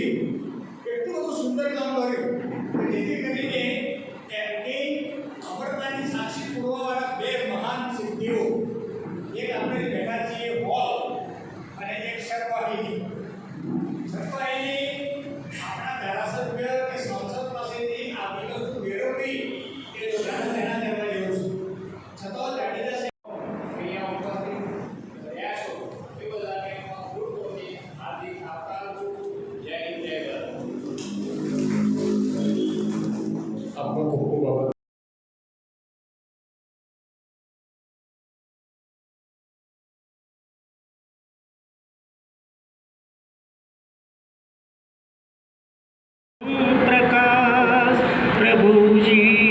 એટલું બધું સુંદર કામ કર્યું કે જેથી કરીને એમની અમરતાની સાક્ષી પૂરવાવાળા બે મહાન સિદ્ધિઓ, એક આપણે બેઠા છીએ હોલ અને એક સરવાહીની. સરવાહીની આપણા ધારાસભ્ય કે સંસદ પાસેથી આ વિગતો મેળવવી એ બધાને તેના કરવા જેવું છે. છતાં જાડેજા અહીંયા ઉપસ્થિત રહ્યા છો એ બધાને પૂર્વથી હાર્દિક આભાર છું. જય હિન્દ, જય ભારત. આપનો ખૂબ ખૂબ આભાર. प्रकाश प्रभु जी